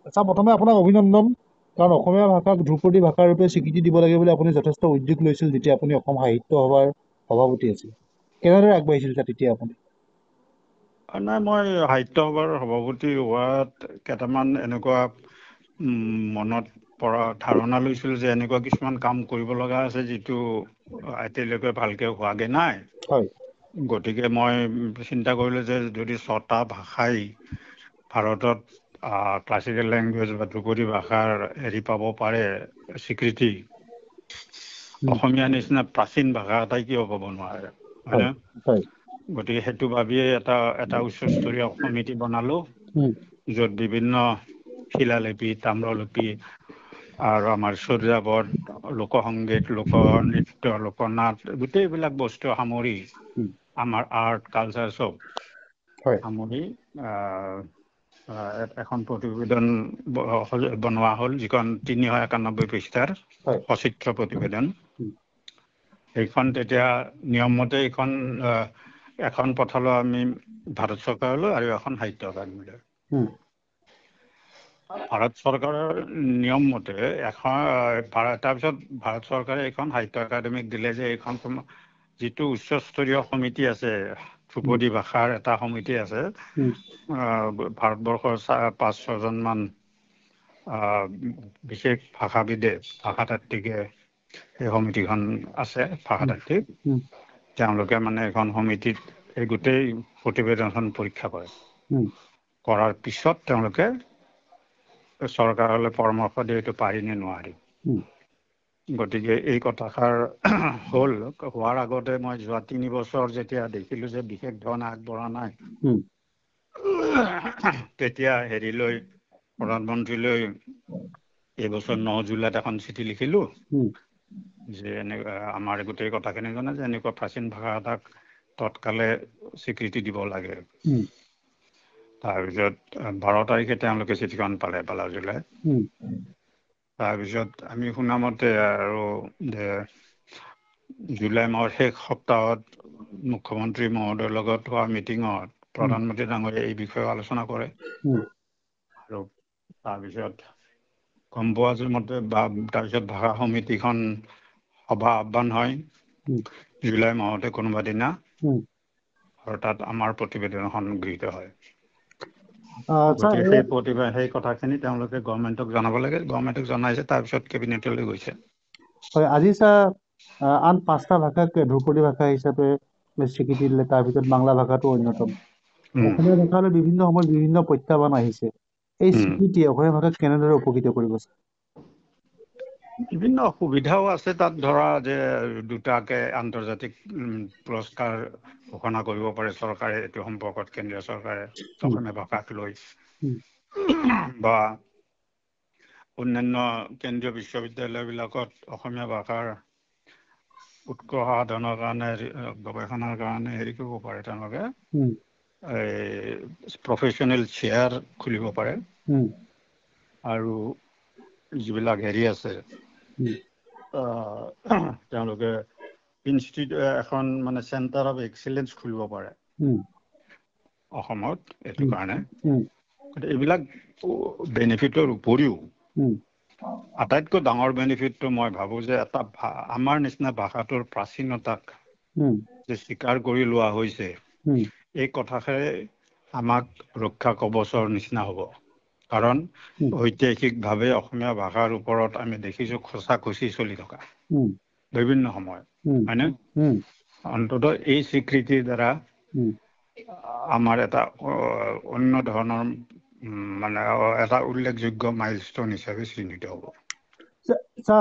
আচ্ছা, প্ৰথমে আপোনাক অভিনন্দন, কাৰণ অসমীয়া ভাষাক ধ্ৰুপদী ভাষাৰ ৰূপে স্বীকৃতি দিব লাগে বুলি আপুনি যথেষ্ট উদ্যোগ লৈছিল যেতিয়া আপুনি অসম সাহিত্য সভাৰ সভাপতি আছিল। কেনেদৰে আগবাঢ়িছিল তেতিয়া আপুনি? নাই, মই সাহিত্য সভাৰ সভাপতি হোৱাত কেইটামান এনেকুৱা মনত পৰা ধাৰণা লৈছিল যে এনেকুৱা কিছুমান কাম কৰিব লগা আছে যিটো এতিয়ালৈকে ভালকৈ হোৱাগৈ নাই। হয়। গতিকে মই চিন্তা কৰিলোঁ যে যদি 6টা ভাষাই ভাৰতত ক্লাছিকেল লেংগুৱেজ বা ধ্ৰুপদী ভাষাৰ হেৰি পাব পাৰে স্বীকৃতি, অসমীয়া নিচিনা প্ৰাচীন ভাষা এটাই কিয় পাব নোৱাৰে, হয়নে? হয়। গতিকে সেইটো ভাবিয়েই এটা উচ্চস্তৰীয় সমিতি বনালোঁ, য'ত বিভিন্ন শিলালিপি, তাম্ৰলিপি আৰু আমাৰ চৰ্যাপদ, লোকসংগীত, লোকনৃত্য, লোকনাট, গোটেইবিলাক বস্তু সামৰি আমাৰ আৰ্ট কালচাৰ চব হয়। সামৰি এখন প্ৰতিবেদন বনোৱা হ'ল, যিখন 391 পৃষ্ঠাৰ হয়। সচিত্ৰ প্ৰতিবেদন। সেইখন তেতিয়া নিয়মমতে এখন পঠালোঁ আমি ভাৰত চৰকাৰলৈ আৰু এখন সাহিত্য একাডেমীলৈ। ভাৰত চৰকাৰৰ নিয়ম মতে তাৰপিছত ভাৰত চৰকাৰে এইখন সাহিত্য একাডেমীক দিলে যে এইখন যিটো উচ্চস্তৰীয় সমিতি আছে, ধ্ৰুপদী ভাষাৰ এটা সমিতি আছে, ভাৰতবৰ্ষৰ 5-6জনমান বিশেষ ভাষাবিদে, ভাষাতাত্ত্বিকে এই সমিতিখন আছে, ভাষাতাত্ত্বিক। তেওঁলোকে মানে এখন সমিতিত এই গোটেই প্ৰতিবেদনখন পৰীক্ষা কৰে। কৰাৰ পিছত তেওঁলোকে চৰকাৰলৈ পৰামৰ্শ দিয়ে এইটো পাৰি নে নোৱাৰি। গতিকে এই কথাষাৰ হোৱাৰ আগতে মই যোৱা 3 বছৰ যেতিয়া দেখিলোঁ যে বিশেষ ধৰণে আগবঢ়া নাই, তেতিয়া প্ৰধানমন্ত্ৰীলৈ এইবছৰ 9 জুলাইত এখন চিঠি লিখিলোঁ যে আমাৰ গোটেই কথাখিনি জানে যে এনেকুৱা প্ৰাচীন ভাষা এটাক তৎকালে স্বীকৃতি দিব লাগে। তাৰপিছত 12 তাৰিখে তেওঁলোকে চিঠিখন পালে, 12 জুলাই। তাৰপিছত আমি শুনামতে আৰু যে জুলাই মাহৰ শেষ সপ্তাহত মুখ্যমন্ত্ৰী মহোদয়ৰ লগত হোৱা মিটিঙত প্ৰধানমন্ত্ৰী ডাঙৰীয়াই এই বিষয়ে আলোচনা কৰে। আৰু তাৰপিছত গম পোৱা মতে তাৰপিছত ভাষা সমিতিখন সভা আহ্বান হয় জুলাই মাহতে কোনোবা দিনা, আৰু তাত আমাৰ প্ৰতিবেদনখন গৃহীত হয়। গতিকে সেই কথাখিনি তেওঁলোকে গভৰ্ণমেণ্টক জনাব লাগে, গভৰ্ণমেণ্টক জনাইছে, তাৰপিছত কেবিনেটলৈ গৈছে। হয়, আজি আন 5টা ভাষাক ধ্ৰুপদী ভাষা হিচাপে স্বীকৃতি দিলে, তাৰ ভিতৰত বাংলা ভাষাটো অন্যতম। অসমীয়া ভাষালৈ বিভিন্ন সময়ত বিভিন্ন প্ৰত্যাহ্বান আহিছে। এই স্বীকৃতিয়ে অসমীয়া ভাষাক কেনেদৰে উপকৃত কৰিব? বিভিন্ন সুবিধাও আছে তাত, ধৰা যে 2টাকে আন্তৰ্জাতিক পুৰস্কাৰ ঘোষণা কৰিব পাৰে চৰকাৰে এইটো সম্পৰ্কত, কেন্দ্ৰীয় চৰকাৰে অসমীয়া ভাষাক লৈ, বা অন্যান্য কেন্দ্ৰীয় বিশ্ববিদ্যালয়বিলাকত অসমীয়া ভাষাৰ উৎকৰ্ষ সাধনৰ কাৰণে, গৱেষণাৰ কাৰণে হেৰি কৰিব পাৰে তেওঁলোকে, প্ৰফেশ্যনেল চেয়াৰ খুলিব পাৰে। আৰু যিবিলাক হেৰি আছে, তেওঁলোকে এখন মানে চেণ্টাৰ অফ এক্সিলেঞ্চ খুলিব পাৰে অসমত এইটো কাৰণে। গতিকে এইবিলাক বেনিফিটৰ উপৰিও আটাইতকৈ ডাঙৰ বেনিফিটটো মই ভাবোঁ যে আমাৰ নিচিনা ভাষাটোৰ প্ৰাচীনতাক যে স্বীকাৰ কৰি লোৱা হৈছে, এই কথাষাৰে আমাক ৰক্ষা কৱচৰ নিচিনা হ'ব। কাৰণ ঐতিহাসিকভাৱে অসমীয়া ভাষাৰ ওপৰত আমি দেখিছোঁ খচাখচি চলি থকা বিভিন্ন সময়ত, হয়নে? অন্ততঃ এই স্বীকৃতিৰ দ্বাৰা আমাৰ এটা অন্য ধৰণৰ মানে এটা উল্লেখযোগ্য মাইলষ্টন হিচাপে চিহ্নিত হ'ব।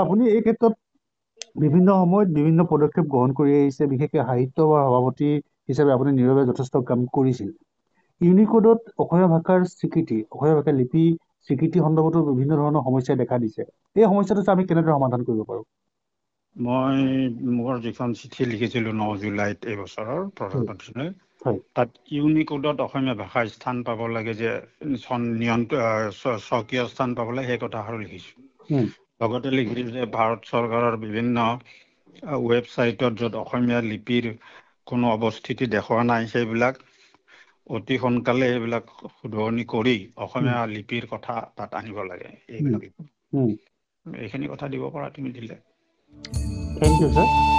আপুনি এই ক্ষেত্ৰত বিভিন্ন সময়ত বিভিন্ন পদক্ষেপ গ্ৰহণ কৰি আহিছে, বিশেষকৈ সাহিত্য বা সভাপতি হিচাপে আপুনি নীৰৱে যথেষ্ট কাম কৰিছিল। ইউনিকোডত অসমীয়া ভাষাৰ স্বীকৃতি, অসমীয়া ভাষাৰ লিপি স্বীকৃতি সন্দৰ্ভতো বিভিন্ন ধৰণৰ সমস্যাই দেখা দিছে। এই সমস্যাটো আমি কেনেদৰে সমাধান কৰিব পাৰোঁ? মই মোৰ যিখন চিঠি লিখিছিলোঁ 9 জুলাইত এইবছৰৰ প্ৰধানমন্ত্ৰীলৈ, তাত ইউনিকোডত অসমীয়া ভাষাৰ স্থান পাব লাগে, যে স্বকীয় স্থান পাব লাগে, সেই কথাষাৰো লিখিছোঁ। লগতে লিখিছোঁ যে ভাৰত চৰকাৰৰ বিভিন্ন ৱেবছাইটত য'ত অসমীয়া লিপিৰ কোনো অৱস্থিতি দেখুওৱা নাই, সেইবিলাক অতি সোনকালে এইবিলাক শুধৰণি কৰি অসমীয়া লিপিৰ কথা তাত আনিব লাগে। এইবিলাক এইখিনি কথা দিব পৰা তুমি দিলে। Thank you sir.